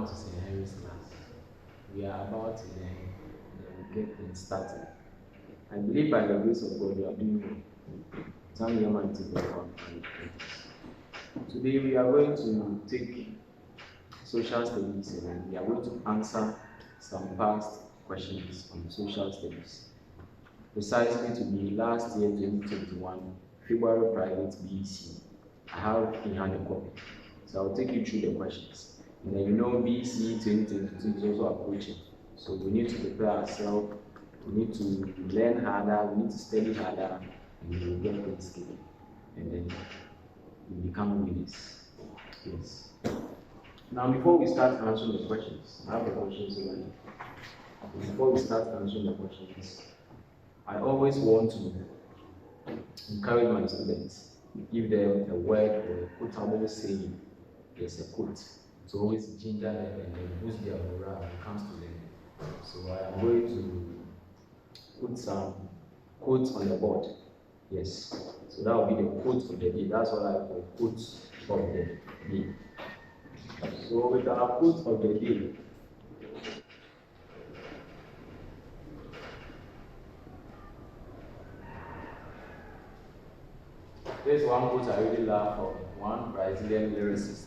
to St. Henry's class. We are about to learn and get things started. I believe by the grace of God, we are doing well. Thank you, Almighty God. Today we are going to take social studies and we are going to answer some past questions on social studies. Precisely to be last year 2021 February private BEC. I have in hand a copy. So I'll take you through the questions. And then you know BEC 2022 is also approaching. So we need to prepare ourselves, we need to learn harder, we need to study harder, and we will get things skill. And then we become winners. Yes. Now before we start answering the questions, I have a question already. Before we start answering the questions, I always want to encourage my students, give them a word or a quotable saying. There's a quote to always ginger them and boost their morale when it comes to learning. So I am going to put some quotes on the board. Yes. So that will be the quote of the day. That's what I call quote of the day. So with our quote of the day, there's one quote I really love from one Brazilian lyricist.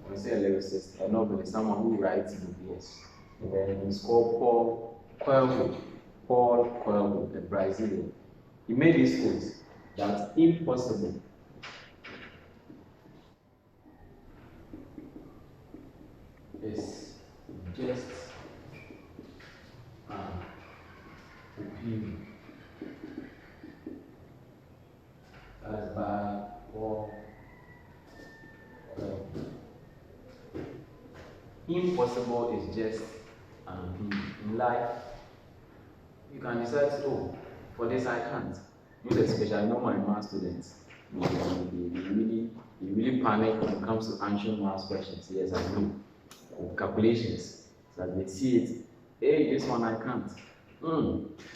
When I say a lyricist, a novelist, someone who writes book, yes. And then he's called Paul Coelho. Paul Coelho, a Brazilian. He made this quote that impossible is just an opinion. That's by Paul Coelho. Impossible is just an opinion. In life, you can decide, oh, for this I can't. Most especially, I know my math students, they really panic when it comes to answering math questions. Yes, I know. Calculations. So as they see it, hey, this one I can't.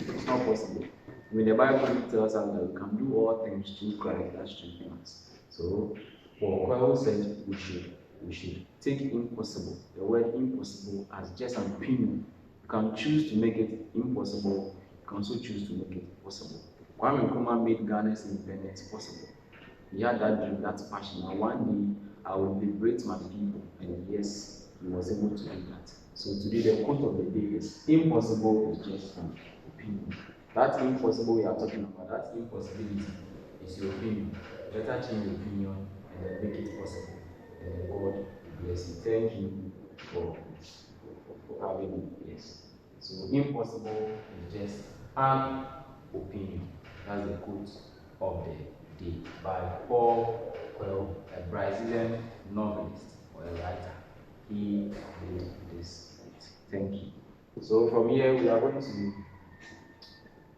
It's not possible. I mean, the Bible tells us that we can do all things through Christ that strengthens us. So, what Paul said, we should take impossible, the word impossible, as just an opinion. You can choose to make it impossible, you can also choose to make it possible. Kwame Nkrumah made Ghana's independence possible. He had that dream, that passion, and one day I will liberate my people, and yes, he was able to do that. So today the quote of the day is, impossible is just an opinion. That impossible we are talking about, that impossibility is your opinion. Better change your opinion and then make it possible. And then God bless you. Thank you for having me. Yes. So impossible is just an opinion. That's the quote of the day by Paul Coelho, a Brazilian novelist or a writer. He did this. Thank you. So from here we are going to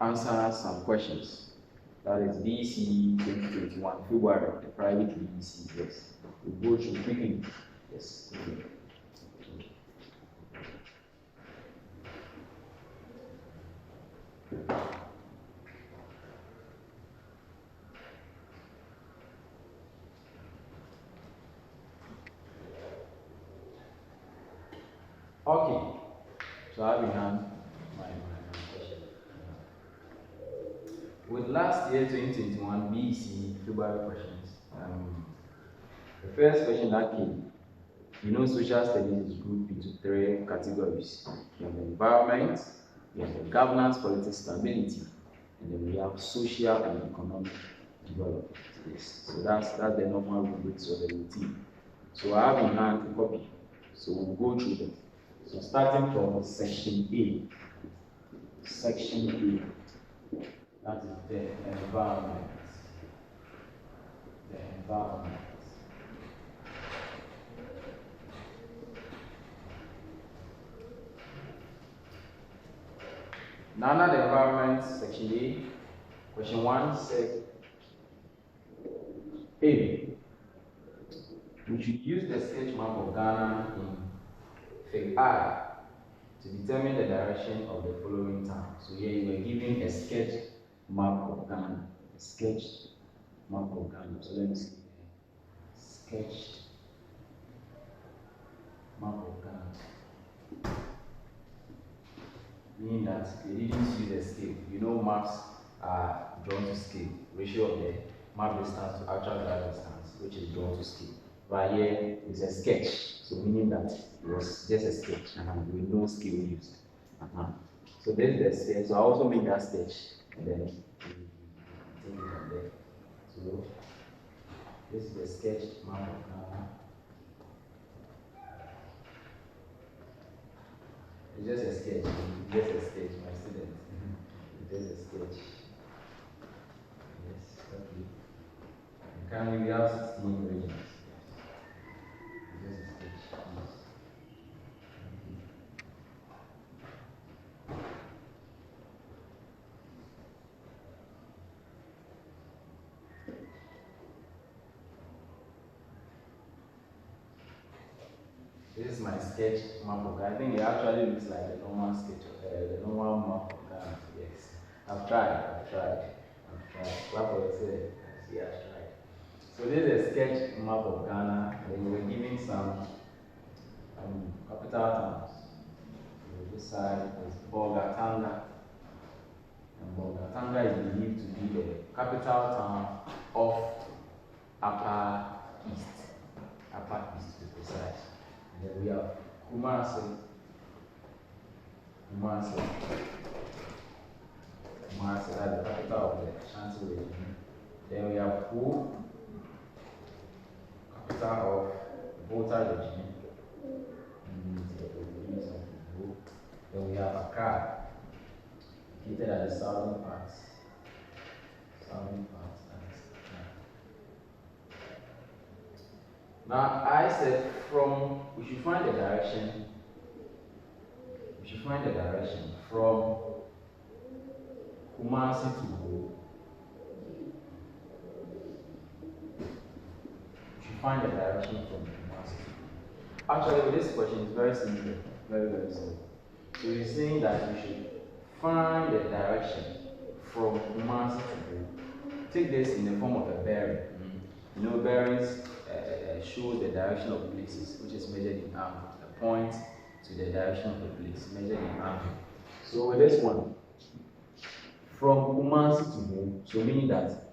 answer some questions. That is BC 2021 February, the private BC. Yes. We'll go through quickly. Yes. Okay. So I have in hand my question. With last year 2021 BC February questions, the first question that came, you know, social studies is grouped into three categories. We have the environment, we have the governance, politics, stability, and then we have social and economic development. Yes. So that's the normal rubrics of the routine. So I have in hand a copy. So we'll go through them. So starting from section A. Section A. That is the environment. The environment. Now, under the environment, section A, question 1 said, A. We should use the sketch map of Ghana in Fig I to determine the direction of the following town. So here you were given a sketch map of Ghana. A sketched map of Ghana. So let me see. Sketched map of Ghana. Meaning that they didn't use a scale. You know, maps are drawn to scale, ratio of the map distance to actual drive distance, which is drawn to scale. Right here is a sketch, so meaning that it was just a sketch with no scale used. So this is the sketch. So I also made that sketch, and then we take it from there. So this is the sketch map of Ghana. It's just a sketch. It's just a sketch, my student. It's just a sketch. Yes, okay. And currently we have 16 regions. It's just a sketch. Yes. This is my sketch map of Ghana. I think it actually looks like the normal sketch, the normal map of Ghana. Yes, I've tried. Clap for yourself. Yes, I've tried. So this is a sketch map of Ghana. Then we were giving some capital towns. So this side is Bolgatanga. And Bolgatanga is believed to be the capital town of Upper East to be precise. And then we have Kumasi, that's the capital of the Ashanti region. Then we have Hu, capital of the Volta region. Then we have Accra, located at the southern part. Now I said we should find the direction from Kumasi to Hu. We should find the direction from Kumasi to Hu. Actually, this question is very simple, very simple. So you're saying that we should find the direction from Kumasi to Hu. Take this in the form of a bearing. You know, bearings shows the direction of places, which is measured in angle. A point to the direction of the place, measured in angle. So with this one, from Kumasi to Hu, so meaning that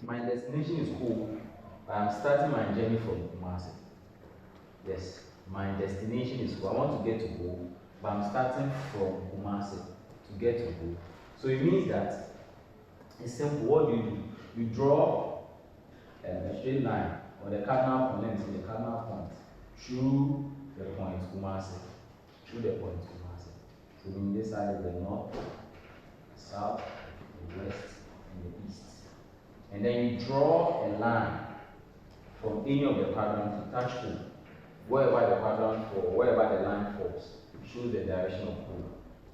my destination is Hu, but I'm starting my journey from Kumasi. Yes, my destination is Hu. I want to get to Hu, but I'm starting from Kumasi to get to Hu. So it means that it's simple. What do? You draw a straight line or the cardinal point, through the point Kumasi. So in this side is the north, the south, the west, and the east. And then you draw a line from any of the quadrants to touch Hu. Wherever the quadrant falls, wherever the line falls, shows the direction of Hu.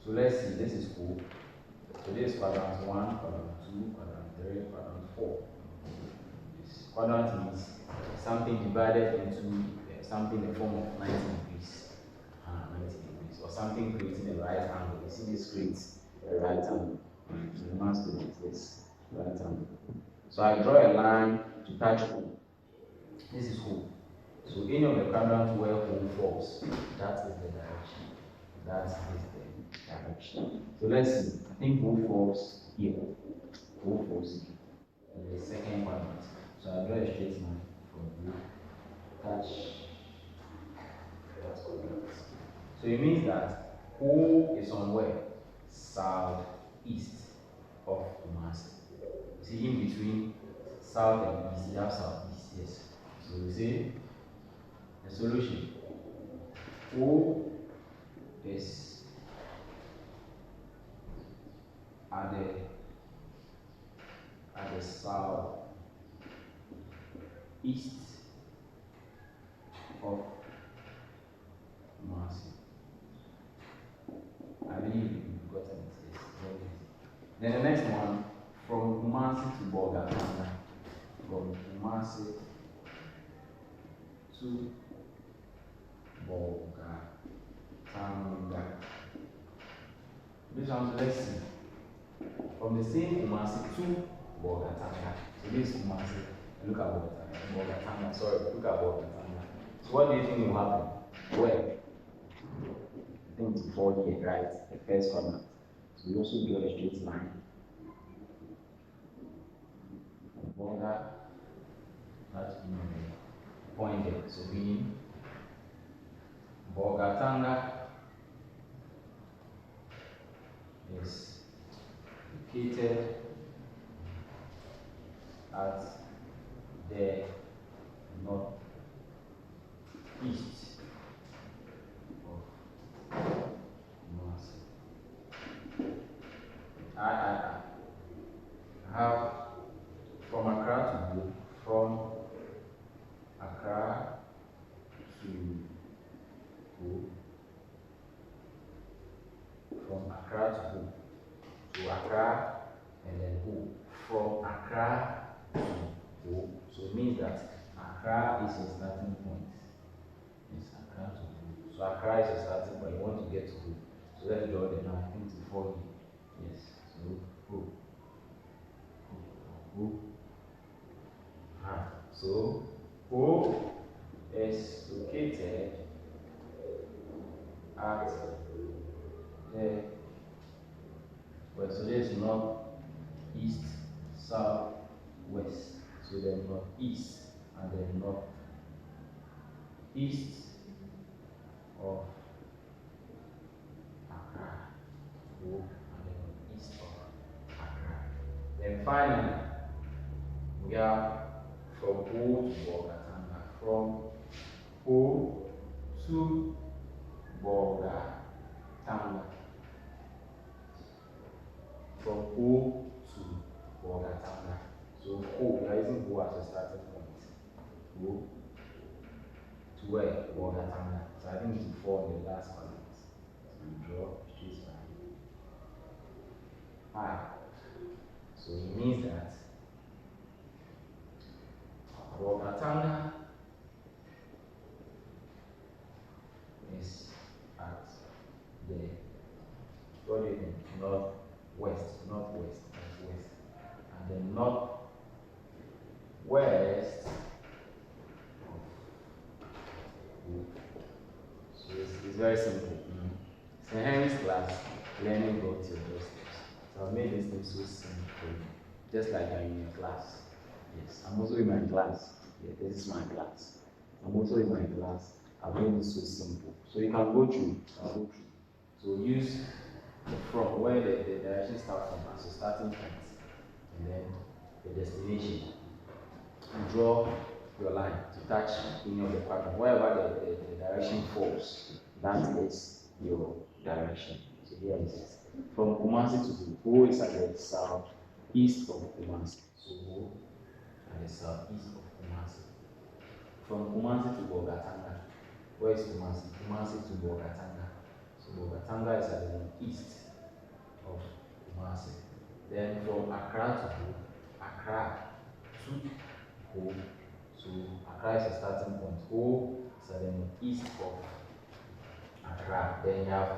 So let's see, this is Hu. So this is quadrant 1, quadrant 2, quadrant 3, quadrant 4. This quadrant means something divided into something in the form of 90 degrees. 90 degrees. Or something creating a right angle. You see this creates a right angle. The mass student, yes, right angle. So I draw a line to touch Hu. This is Hu. So any of the quadrants where Hu falls, that is the direction. So let's see. I think Hu falls here. Hu falls here. And the second quadrant. So I draw a straight line from Hu. Touch that quadrant. So it means that Hu is on where? Southeast of Kumasi. See, in between south and east, you have southeast, yes. So we say the solution. Hu is at the south east of Kumasi. I believe you've gotten it. Yes. Then the next one, from Kumasi to Bolgatanga. From Kumasi to Bolgatanga. This one, let's see. From the same Kumasi to Bolgatanga. So this is Kumasi. Look at Bolgatanga. Sorry, look at Bolgatanga. So what do you think will happen? Where? I think to fall here, right? The first corner. So we also draw a straight line. Border that point there. So meaning Bogatanga is located at the northeast of Kumasi. I have from Accra to Bo, from Accra to Bo, from Accra to Bo, to Accra and then Bo, from Accra to Bo. So it means that Accra is a starting point. It's Accra to Bo. So Accra is a starting point. You want to get to Bo. So let's draw the line. I think to 4 here. Yes. So Bo. Bo. So Bo is located at the west. So this is north, east, south, west. So then northeast and then north east of Accra. Bo and then east of Accra. Then finally we have from Bo to Bogatanga. From Bo to Bogatanga. From Bo to Bogatanga. So Bo, we are using Bo as a starting point. Bo to where? Bogatanga. So I think it will fall in the last column. So we draw a straight line. So it means that Bogatanga is at the northwest, northwest, and the northwest of Bo. So it's very simple. So Henry's class, learning brought your doorsteps. So I've made this thing so simple for you, just like you're in your class. Yes, I'm also in my class. Yeah, this is my class. I'm also in my class. I've made it so simple. So you can go through. So use the from where the direction starts from as a starting point, and then the destination. You draw your line to touch any of the quadrant. Wherever the direction falls, that is your direction. So here it is. From Kumasi to Bo is at the southeast of Kumasi. So Bo at the southeast of Kumasi. From Kumasi to Bogatanga. Where is Kumasi? Kumasi to Bogatanga. So Bogatanga is at the northeast of Kumasi. Then from Accra to Bo, Accra to Bo. So Accra is a starting point. Bo is at the northeast of Accra. Then you have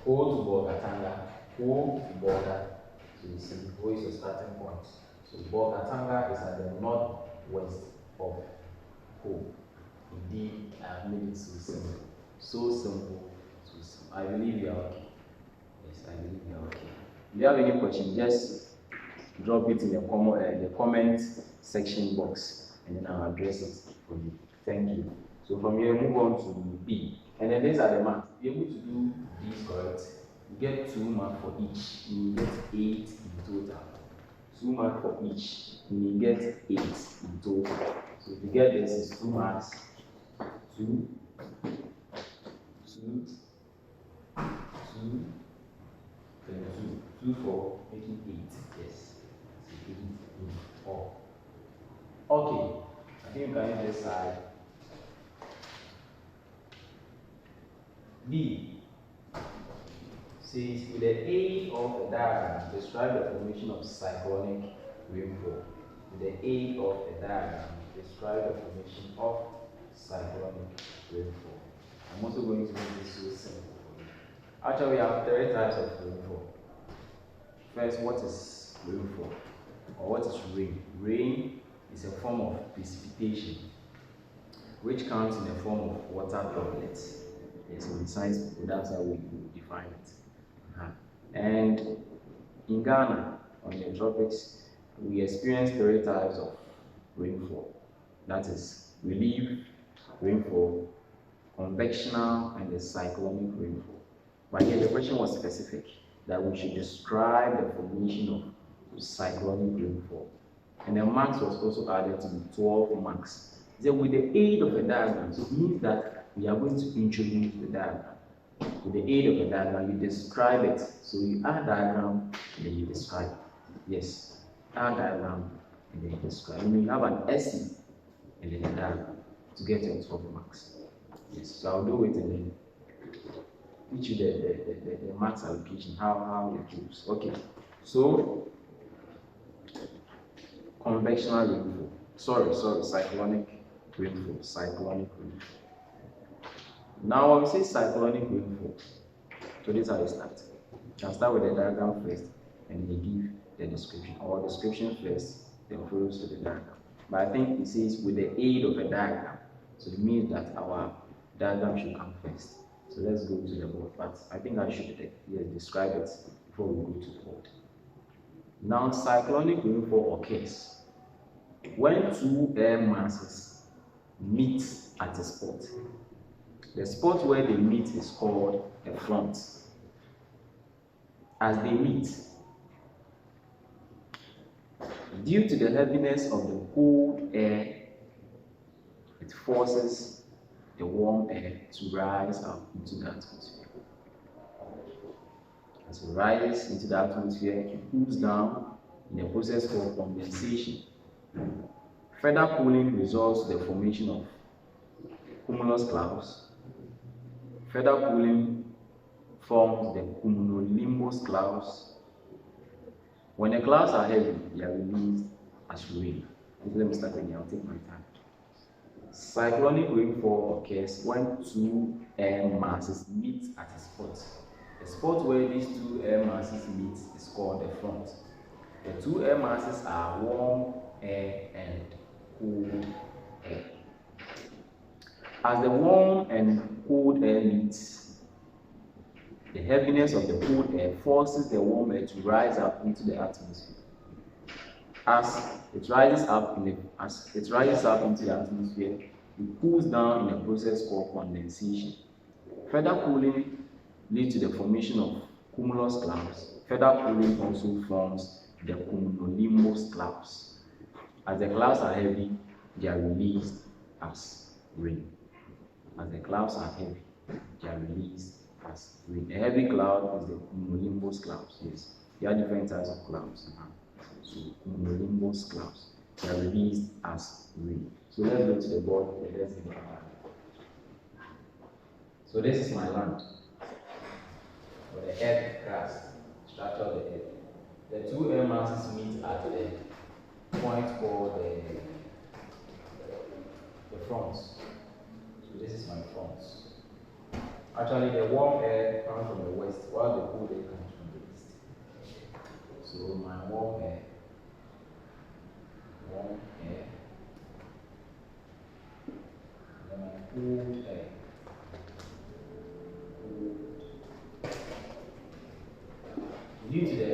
Bo to Bogatanga, Bo to border. So you see, Bo is a starting point. So Bogatanga is at the northwest of Bo. Indeed, I have made it so simple. So simple, so simple. I believe you are okay. Yes, I believe you are okay. If you have any question, just drop it in the comment section box, and then I'll address it for you. Thank you. So from here, move on to B. And then these are the marks. Be able to do these correct. You get 2 marks for each. You get 8 in total. 2 marks for each. You get 8 in total. So if you get this, it's 2 marks. 2, 2, 2, then 2. 2 for making 8. Yes. So 8, 4. Okay. I think you can use this side. B says, with the aid of a diagram, describe the formation of cyclonic rainfall. With the aid of a diagram, describe the formation of cyclonic rainfall. I'm also going to make this so simple for you. Actually, we have 3 types of rainfall. First, what is rainfall? Or what is rain? Rain is a form of precipitation which comes in the form of water droplets. Yes, in science, that's how we define it. And in Ghana, on the tropics, we experience three types of rainfall. That is relief rainfall, convectional, and the cyclonic rainfall. But here the question was specific, that we should describe the formation of cyclonic rainfall. And the marks was also added to 12 marks. Then with the aid of a diagram, so it means that we are going to introduce the diagram. With the aid of a diagram, you describe it. So you add diagram, and then you describe it. Yes, add diagram, and then you describe. And you have an essay, and then a diagram to get your 12 marks. Yes, so I'll do it and then teach you the marks allocation, how it goes. Okay, so convectional rainfall. Sorry, cyclonic rainfall. Cyclonic rainfall. Now, when we say cyclonic rainfall, so this is how you start. You can start with the diagram first, and then give the description, or description first, then follows to the diagram. But I think it says with the aid of a diagram, so it means that our diagram should come first. So let's go to the board, but I think I should describe it before we go to the board. Now, cyclonic rainfall occurs when two air masses meet at a spot. The spot where they meet is called a front. As they meet, due to the heaviness of the cold air, it forces the warm air to rise up into the atmosphere. As it rises into the atmosphere, it cools down in a process called condensation. Further cooling results in the formation of cumulus clouds. Further cooling forms the cumulonimbus clouds. When the clouds are heavy, they are released as rain. Let me start again, I'll take my time. Cyclonic rainfall occurs when two air masses meet at a spot. The spot where these two air masses meet is called the front. The two air masses are warm air and cold air. As the warm and cold air meets, the heaviness of the cold air forces the warm air to rise up into the atmosphere. As it rises up into the atmosphere, it cools down in a process called condensation. Further cooling leads to the formation of cumulus clouds. Further cooling also forms the cumulonimbus clouds. As the clouds are heavy, they are released as rain. As the clouds are heavy, they are released as rain. A heavy cloud is the cumulonimbus clouds. Yes, there are different types of clouds. So cumulonimbus clouds, they are released as rain. So let's go to the board. Let's go. So this is my land, or the earth crust, structure of the earth. The two air masses meet at the point called the fronts. So this is my fronts. Actually, the warm air comes from the west, while the cold air comes from the east. So my warm air, then my cold air. Due to the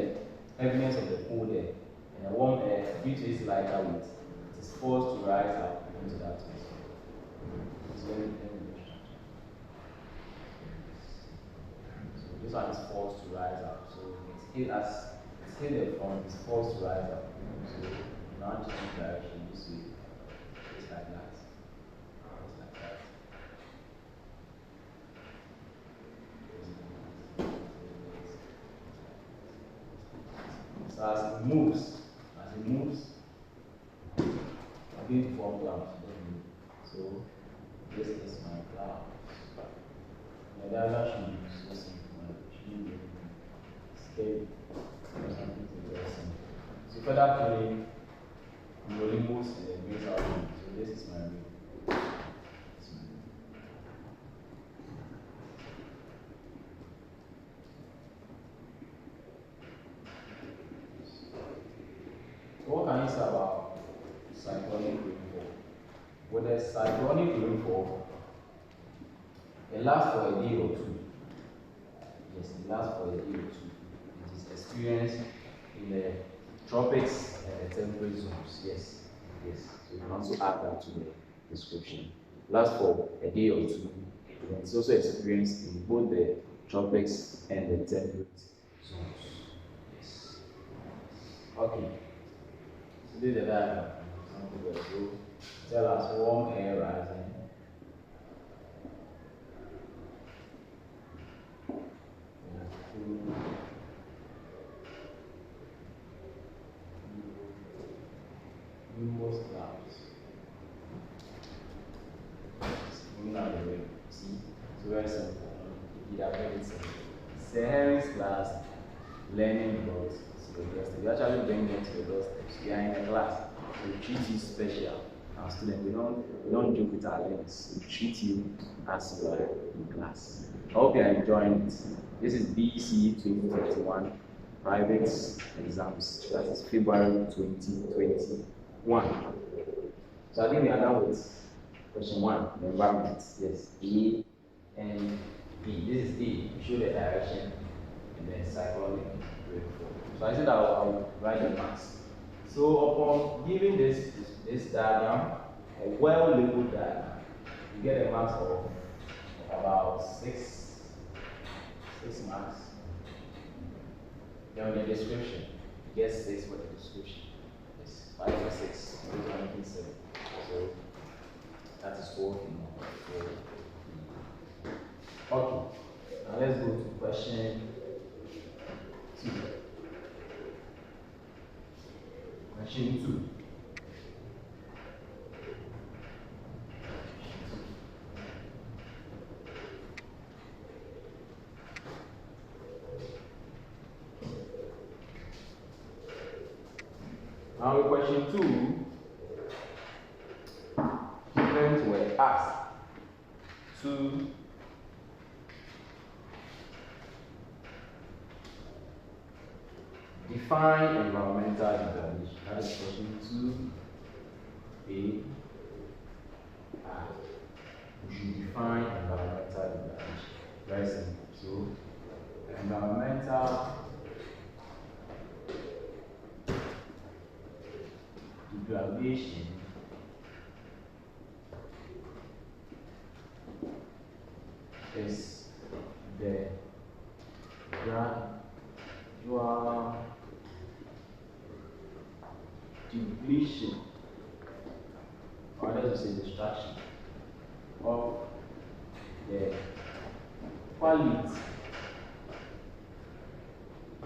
heaviness of the cold air and the warm air, due to its lighter weight, it is forced to rise up into the atmosphere. So this one is forced to rise up. So it's hit the front, it's forced to rise up. So now change direction this way. It's like that. It's like that. So as it moves, a big form cloud. So this is my cloud. The other should be so simple. It shouldn't be scary or something to very simple. So further cooling, cumulonimbus and then brings out rain. So this is my rain. So what can you say about cyclonic rainfall? With a cyclonic rainfall, It lasts for a day or two. Yes, it lasts for a day or two. It is experienced in the tropics and the temperate zones. Yes, yes. So you can also add that to the description. It lasts for a day or two. And it's also experienced in both the tropics and the temperate zones. Yes. Okay. So this is the diagram. So tell us warm air rising. Numerous clouds. Moving out the way. See? It's very simple. You are very simple. Series class learning blocks to your doorstep. You actually bring them to your doorstep. So you are in a class. So we treat you special. Our students, we don't joke with our learners. We treat you as you are in class. I hope you are enjoying it. This is BC 2021 private exams. That is February 2021. So I think we are done with question 1, the environment. Yes, A and B. This is A. You show the direction and then cyclonic rainfall. So I said I'll write the max. So upon giving this diagram, a well-labeled diagram, you get a max of about 6 marks. Then the description, you get 6 for the description. It's 5 or 6, 7. So that is 4. Okay, now let's go to question 2. Question 2. Now in question 2, students were asked to define environmental degradation. That is question 2A. We should define environmental degradation. Very simple. So environmental degradation is the gradual depletion, or let us say destruction, of the quality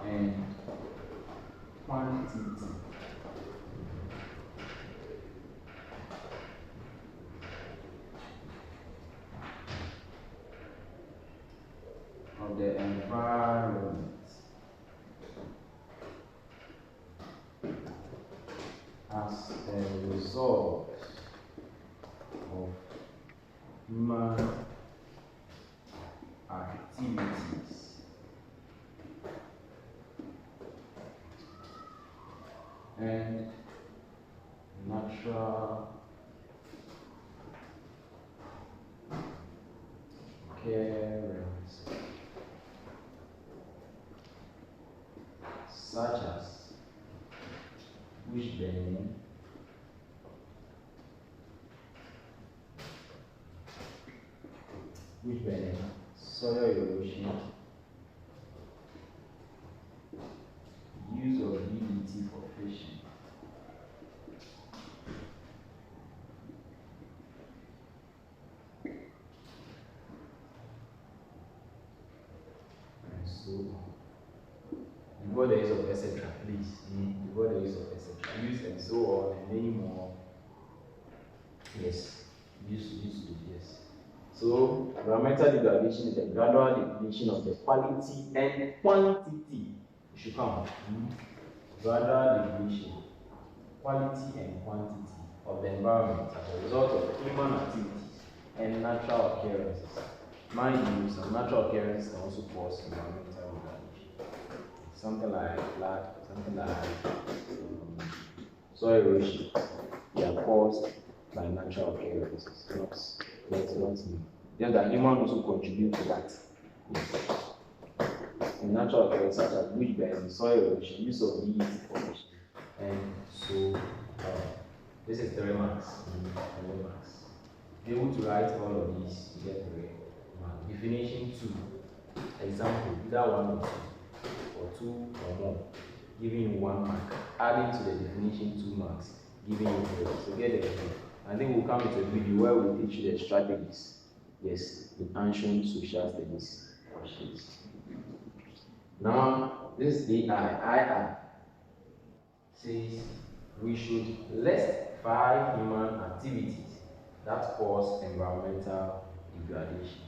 and quantity of the environment as a result of human activities and natural occurrences, such as bush burning, soil erosion, use of DDT for fishing, and so on. Before the use of etc., please. Before the use of etc., use and so on, and many more. Yes, use to yes. So, environmental degradation is the gradual depletion of the quality and quantity. It should come. Gradual depletion, quality and quantity of the environment as a result of human activities and natural occurrences. Mind you, some natural occurrences can also cause environmental degradation. Something like flood, something like soil erosion. They are caused by natural occurrences, not me. Just that human also contribute to that. Yes. In natural occurrence such as bush burning, soil erosion, use of DET formation, and so this is 3 marks. 3 marks. Be able to write all of these, you get 3 marks. Definition 2. Example, either 1 or 2 or more, giving you 1 mark. Adding to the definition 2 marks, giving you 3. So get the 3. I think we'll come into a video where we teach you the strategies. Yes, in answering social studies questions. Now, this is AI says we should list 5 human activities that cause environmental degradation.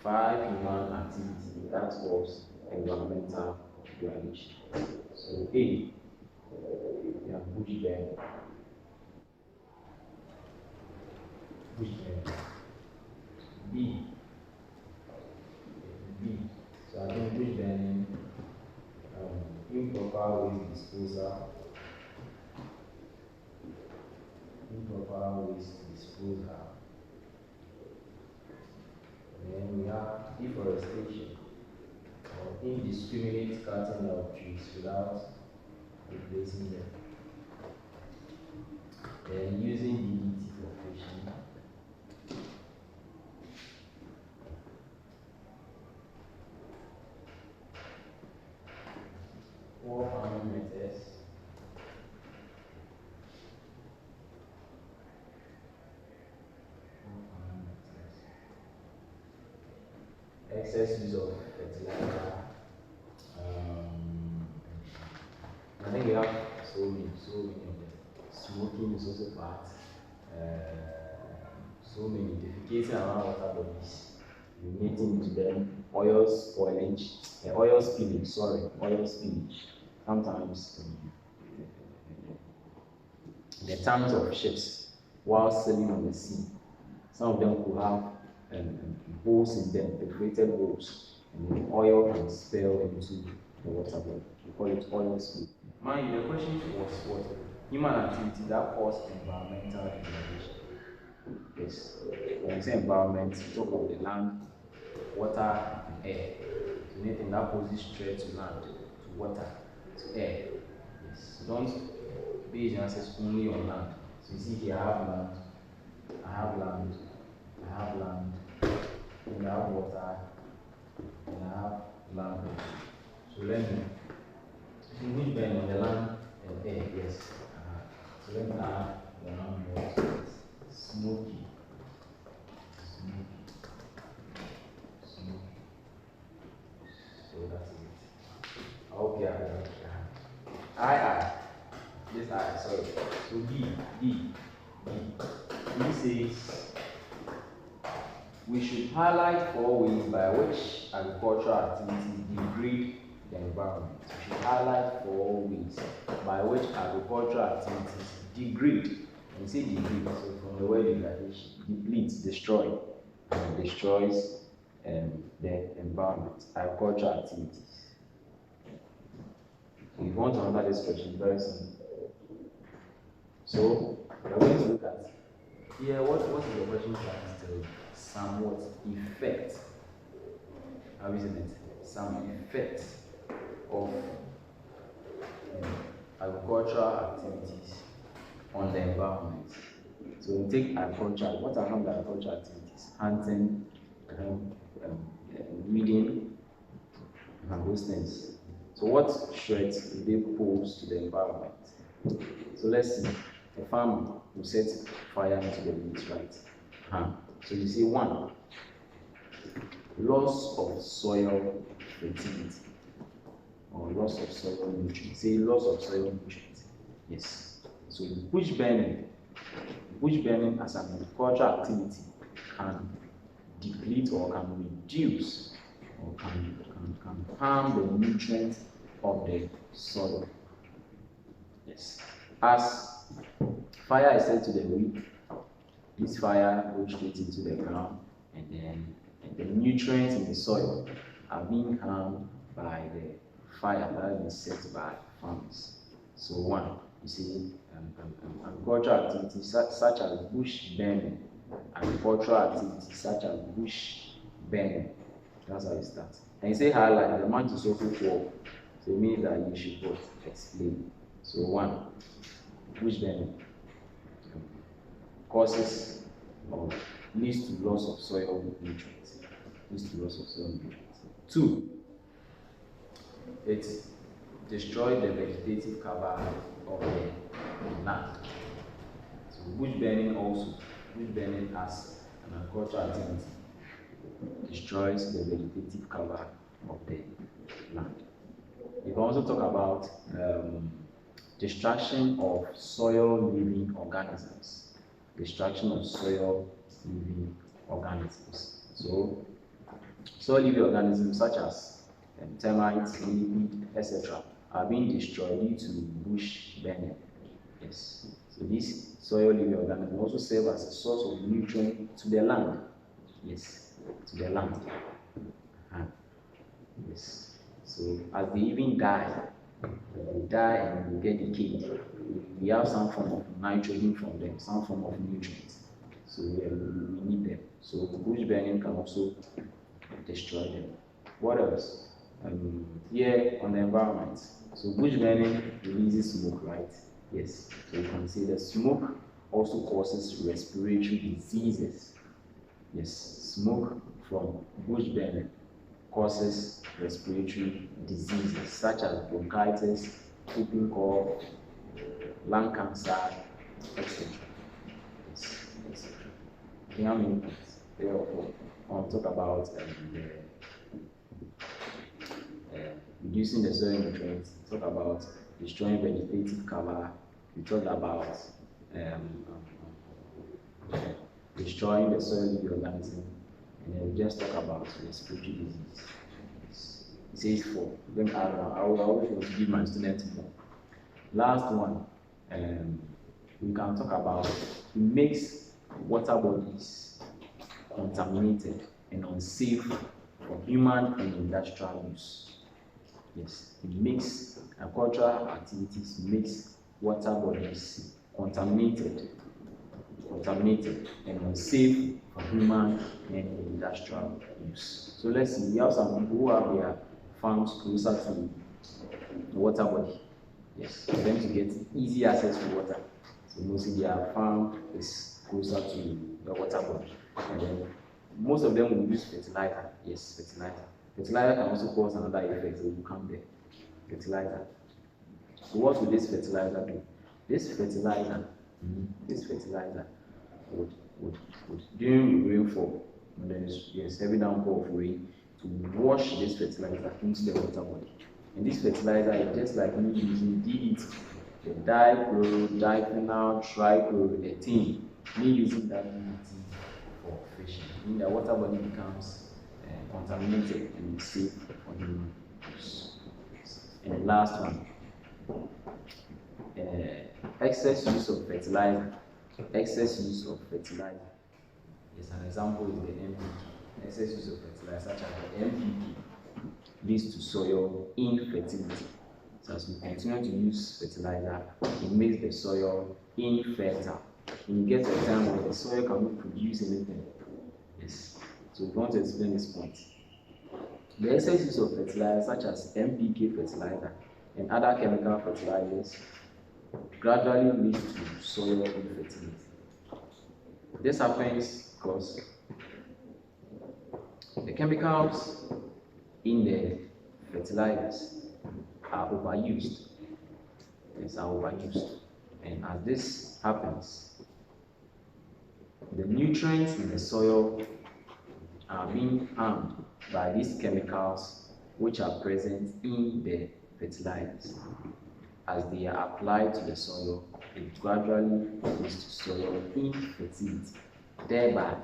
5 human activities that cause environmental degradation. So A, we have bush burning. Bush burning. B. So I think bush burning, improper waste disposal, Then we have deforestation, or indiscriminate cutting of trees without replacing them. Then using DDT for fishing. Poor farming methods. Excess use of fertilizer. I think we have so many of them. Smoking is also part. So many defecating around water bodies, urinating into them, oil spillage. Sometimes the tanks of ships while sailing on the sea, some of them could have holes in them, perforated holes, and the oil can spill into the water body. We call it oil spill. Mind you, the question was what? Human activity that cause environmental degradation. Yes. When we say environment, we talk about the land, water, and air. So anything that poses threat to land, to water, to air. Yes. So don't base your answers only on land. So you see here, I have land, and I have water, and I have land. So let me, which burn on the land and air, yes. So let me add the land water, smoky. So that's it. Okay, sorry. So D says we should highlight 4 ways by which agricultural activities degrade the environment. We should highlight 4 ways by which agricultural activities degrade. When you say degrade, so from the word degradation, depletes, destroy, and destroys the environment, agricultural activities. So if you want to answer this question, very simple. So we're going to look at here. What is the question trying to tell you? Somewhat effect. How is it? Some effect of agricultural activities on the environment. So we take agriculture. What are the agricultural activities? Hunting, weeding, and those things. So what threats do they pose to the environment? So let's see. A farmer will set fire into the wheat, right? So you see 1, loss of soil fertility or loss of soil nutrients. Say loss of soil nutrients. Yes. So bush burning as an agricultural activity can deplete or can reduce or can harm the nutrients of the soil. Yes. As fire is set to the wheat, this fire goes straight into the ground, and then the nutrients in the soil are being harmed by the fire that has been set by farmers. So 1, you see, agricultural activities such as bush burning agricultural activities such as bush burning. That's how it starts. And you say highlight, the month is also 12. So it means that you should both explain. So 1, bush burning causes or leads to loss of soil nutrients. Leads to loss of soil nutrients. 2, it destroys the vegetative cover of the land. So bush burning as an agricultural activity destroys the vegetative cover of the land. You can also talk about destruction of soil living organisms. Destruction of soil living organisms. So soil living organisms such as termites, millipede, etc. are being destroyed due to bush burning. Yes. So these soil living organisms also serve as a source of nutrient to the land. Yes, to the land. Yes. So as they even die, they die and they get decayed. We have some form of nitrogen from them, some form of nutrients. So we need them. So bush burning can also destroy them. What else? Here on the environment. So bush burning releases smoke, right? Yes. So you can see the smoke also causes respiratory diseases. Yes, smoke from bush burning causes respiratory diseases such as bronchitis, whooping cough, lung cancer, etc. Yes, etc. Okay, how many points? 3 or 4. I want to talk about reducing the soil nutrients. Talk about destroying vegetative cover. We talked about destroying the soil living organism, and then we just talk about respiratory disease. It says 4. Then I will always want to give my students more. Last one, we can talk about it makes water bodies contaminated and unsafe for human and industrial use. Yes, it makes agricultural activities makes water bodies contaminated and unsafe for human and industrial use. So let's see, we have some people who have their farms closer to the water body. Yes, for them to get easy access to water. So mostly their farm is closer to the water body. And then most of them will use fertilizer. Yes, fertilizer. Fertilizer can also cause another effect, so you come there. Fertilizer. So what would this fertilizer do? This fertilizer would during rainfall, when there is heavy downpour of rain, to wash this fertilizer into the water body. And this fertilizer is just like me using DDT, the diphenol trichloroethene, me using that DDT for fishing. Meaning the water body becomes contaminated and unsafe for human use. And the last one, excess use of fertilizer. Excess use of fertilizer. Yes, an example is the NPK. Excess use of fertilizer, such as the NPK, leads to soil infertility. So as we continue to use fertilizer, it makes the soil infertile. And you get to a time where the soil cannot produce anything. Yes. So we want to explain this point. The excess use of fertilizer, such as NPK fertilizer and other chemical fertilizers, gradually leads to soil infertility. This happens because the chemicals in the fertilizers are overused. Yes, are overused. And as this happens, the nutrients in the soil are being harmed by these chemicals which are present in the fertilizers. As they are applied to the soil, it gradually leads to soil infertility, thereby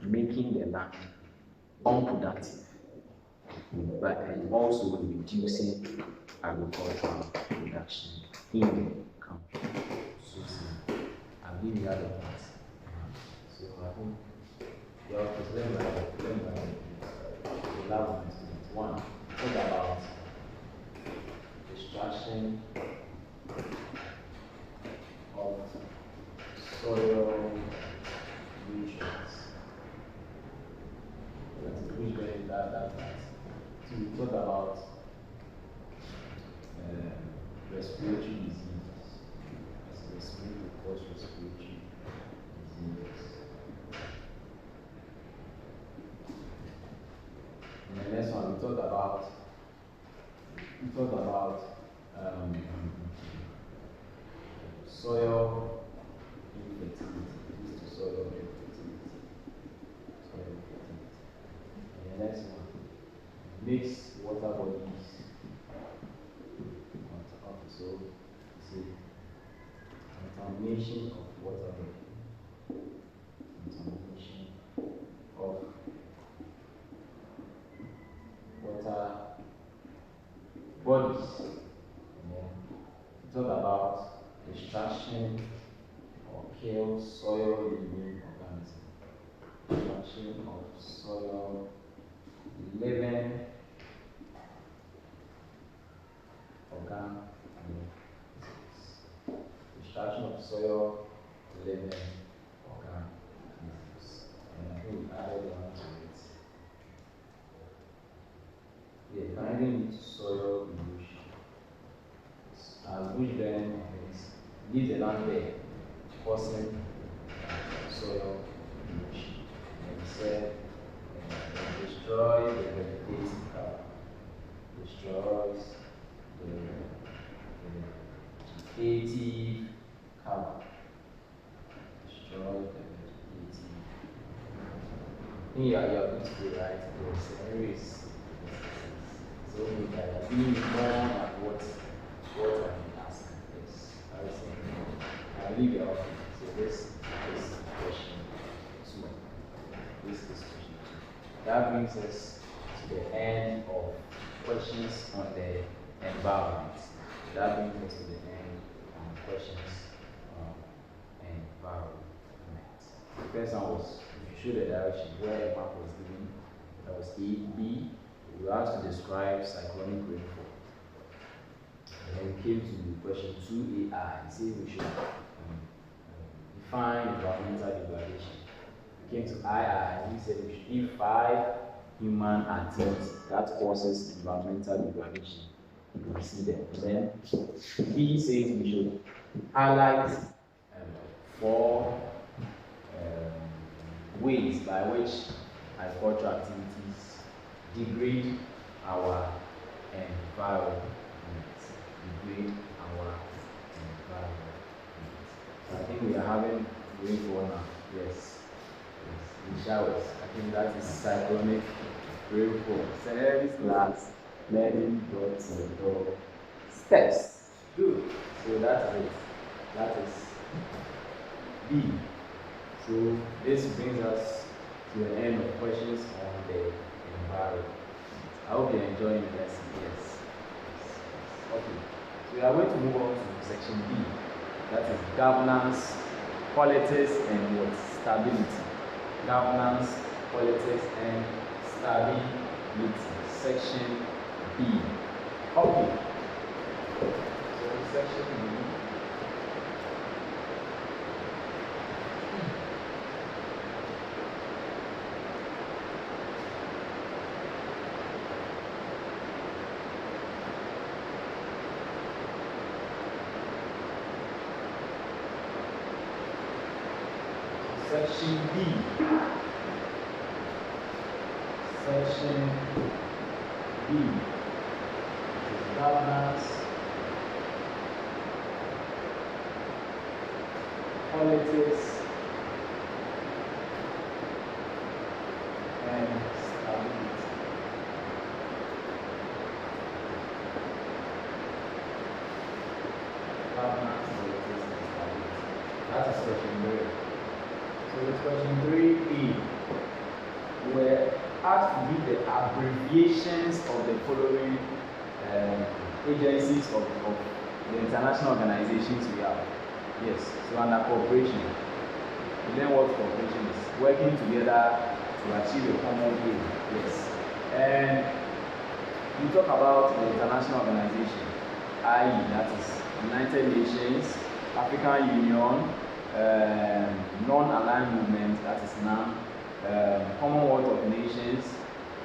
making the land unproductive, and also reducing agricultural production in the country. So, I'll give you other points. So, I think you have to learn by the last one. Talk about destruction of soil nutrients. diseases. As respiratory cause respiratory diseases. And the next one we talked about soil infertility. Leads to soil infertility. Soil infertility. And the next one, mixed water bodies. So you see contamination of water body. Contamination of water bodies. Talk about destruction or kill soil living organisms. Destruction of soil living organisms. Destruction of soil living organisms. And I think we added one to it. Yeah, finding soil erosion. As bush then leaves the land there, causing soil erosion. And we said destroy the vegetative cover, destroys the vegetative cover, destroy the vegetative. I think you are good to go, right? Yes, anyways. So we can be more at what I can ask. Yes, I was saying. I believe you are okay. So this question 2. This is question 2. That brings us to the end of questions on the environment. That brings us to the end of questions on environment. The first one was, if you show the direction where a map was given, that was A, B. We were asked to describe cyclonic rainfall. And then we came to question 2AI. It says we should define environmental degradation. We came to II. We said we should give 5 human activities that causes environmental degradation. You can see them. Then B says we should highlight 4 ways by which agricultural activities degrade our environment. Degrade our environment. So I think we are having rainfall now. Yes. In showers. I think that is cyclonic rainfall. Service class, learning brought to the door. Steps. Good. So that's it. That is B. So this brings us to the end of questions on the environment. I hope you're enjoying the lesson. Yes. Okay. So we are going to move on to section B. That is governance, politics, and what? Stability. Governance, politics, and stability. Section B. Okay. So section B. Section B. Section B is governance, politics, and stability. Governance, politics, and stability. That is section 3. So with question 3E, we're asked to give the abbreviations of the following agencies of the international organizations we have. Yes, so under cooperation. You learn what cooperation is. Working together to achieve a common goal. Yes. And we talk about the international organization, i.e. that is United Nations, African Union, non-aligned movement, that is NAM, Commonwealth of Nations,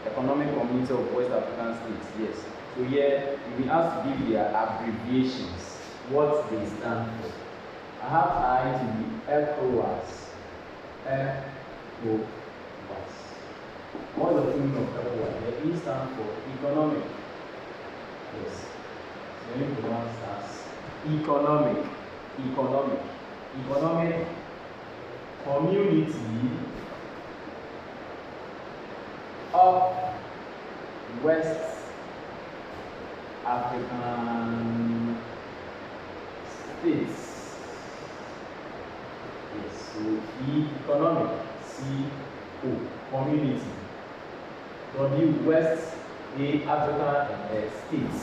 Economic Community of West African States. Yes. So here, we asked to give their abbreviations. what they stand for. I have I to be ECOWAS. ECOWAS. What's the meaning of ECOWAS? The E stands for economic. Yes. So you pronounce as economic. Economic. Economic community of West African states. Yes, so economic, C-O, community. W, West African states.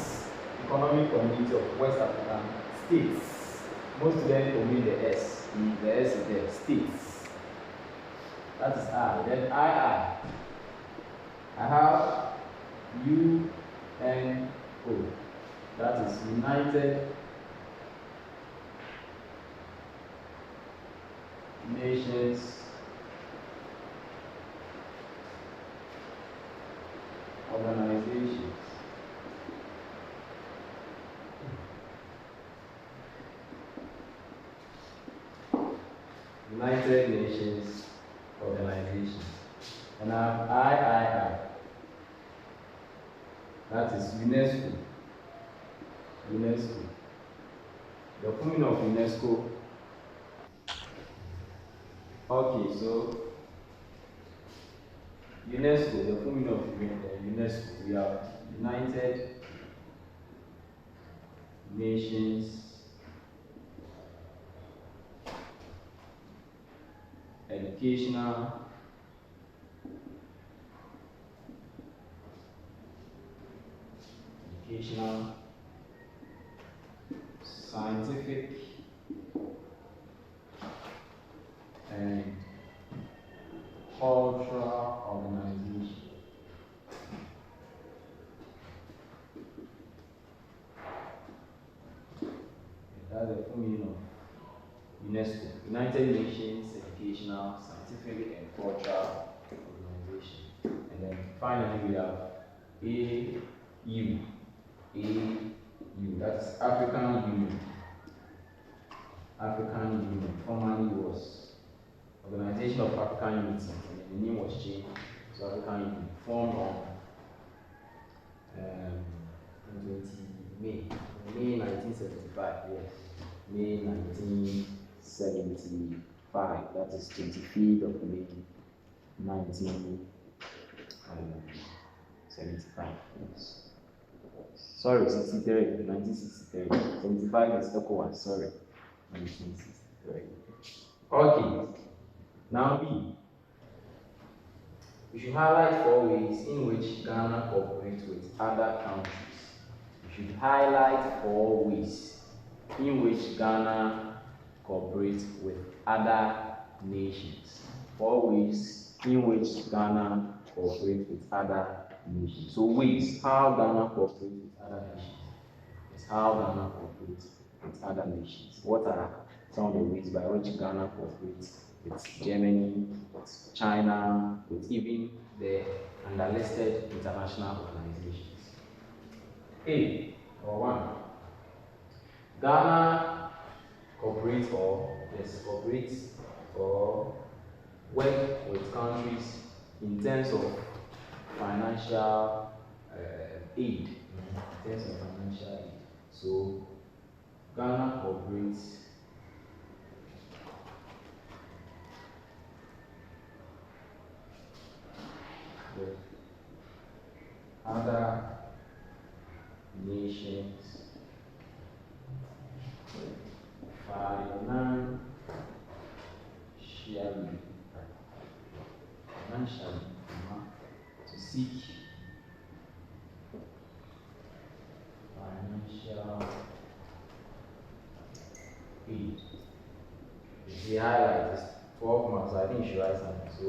Economic community of West African states. Most of them omit the S. The S is there, states. That is I. Then I have UNESCO. That is United Nations Organizations. United Nations Organization. And I have I. That is UNESCO. UNESCO. The full meaning of UNESCO. Okay, so UNESCO, the full meaning of UNESCO, we have United Nations Educational Scientific and Cultural Organization. That's the full meaning of UNESCO, United Nations Educational, Scientific and Cultural Organization. And then finally we have AU. AU, that's African Union. African Union formerly was Organization of African Unity, and the name was changed to African Union, formed on 20 May 1975. Yes, May 1975. That is 25th of May 1975. Yes. Sorry, 63. 1963. 75 is ECOWAS. Sorry, 1963. Okay. Now B. We should highlight 4 ways in which Ghana cooperates with other countries. We should highlight 4 ways in which Ghana cooperates with other nations. 4 ways in which Ghana cooperates with other nations. So ways how Ghana cooperates with other nations. Is how Ghana cooperates with other nations. What are some of the ways by which Ghana cooperates with Germany, with China, with even the underlisted international organizations? A or 1. Ghana cooperates or work with countries in terms of financial aid. In terms of financial aid. So Ghana cooperates with other nations financially to seek financial aid. The highlight is 12 months, so I think you should write something. So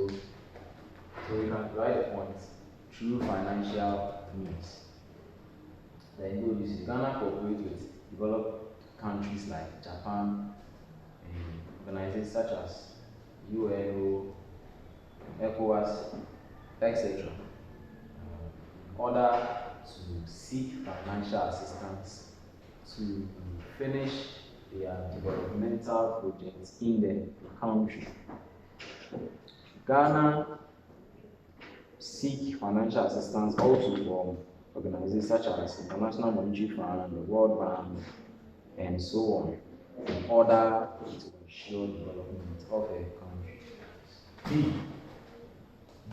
you can write the points through financial means. Then go use Ghana cooperate with developed countries like Japan and organizations such as UNO, ECOWAS, etc. In order to seek financial assistance to finish their developmental projects in the country. Ghana seek financial assistance also from organizations such as International Monetary Fund, the World Bank, and so on, in order to ensure development of a country.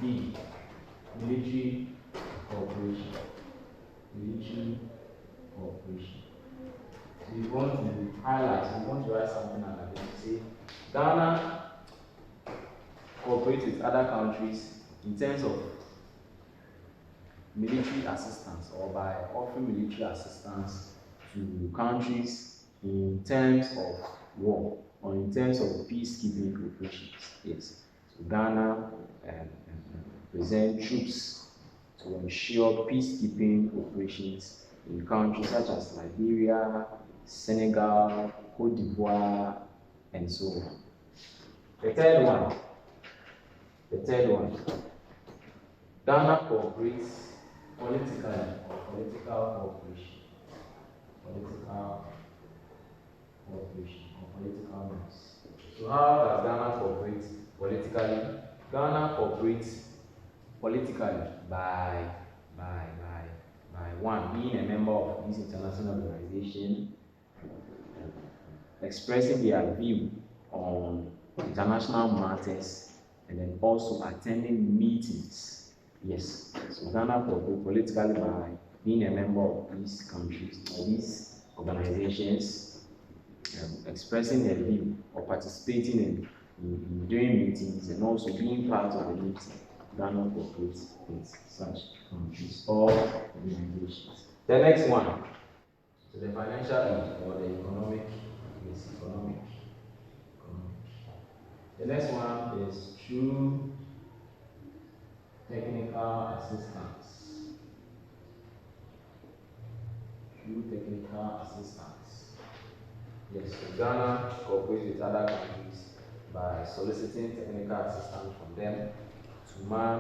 D. Military cooperation. Military cooperation. So you want to highlight, you want to write something like this. You say Ghana cooperates with other countries in terms of military assistance, or by offering military assistance to countries in terms of war or in terms of peacekeeping operations. Yes. So Ghana present troops to ensure peacekeeping operations in countries such as Liberia, Senegal, Cote d'Ivoire, and so on. The third one, Ghana cooperates politically, or political cooperation, or political means. So how does Ghana cooperate politically? Ghana cooperates politically by one, being a member of this international organization, expressing their view on international matters, and then also attending meetings. Yes, so Ghana cooperates politically by being a member of these countries or these organizations, expressing their view or participating in doing meetings, and also being part of the meeting. Ghana cooperates with such countries or organizations. The next one, so the financial aid or the economic. The next one is through technical assistance. Yes, so Ghana cooperates with other countries by soliciting technical assistance from them to man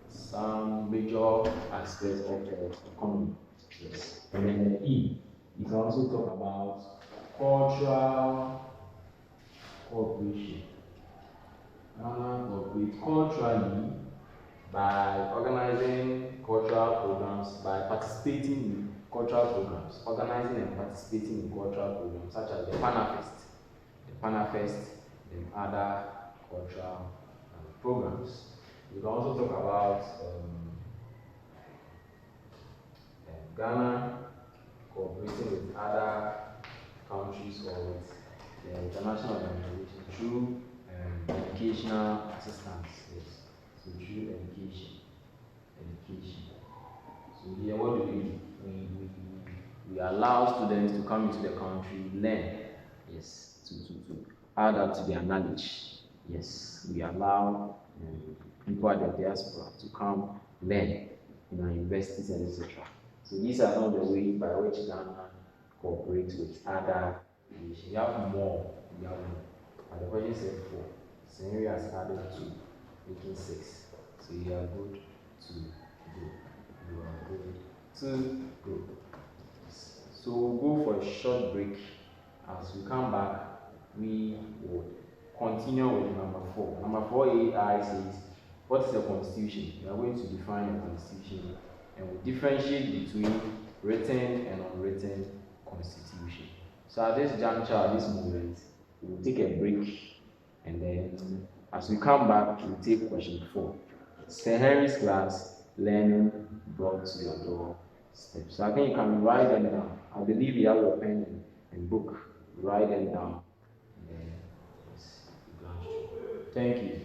some major aspects of the economy. Yes. And then the E, you can also talk about cultural cooperation. Ghana cooperates culturally by organizing cultural programs, by participating in cultural programs, organizing and participating in cultural programs such as the Panafest, and other cultural programs. You can also talk about Ghana cooperating with other countries or with the international organization through educational assistance. Yes. So through education. So here, what do? We allow students to come into the country, learn. Yes. To add up to their knowledge. Yes. We allow people at the diaspora to come learn in our universities and etc. So these are not the ways by which Ghana cooperates with other nations. You have more. And the question said 4. Scenario has added 2, making 6. So you are good to go. So we'll go for a short break. As we come back, we will continue with number 4. Number 4AI says, what is a constitution? We are going to define a constitution, and we'll differentiate between written and unwritten constitution. So at this juncture, at this moment, we will take a break, and then as we come back, we'll take question 4. Sir Henry's class, learning brought to your doorstep. So I think you can write them down. I believe you have your pen and book. Write them down. Thank you.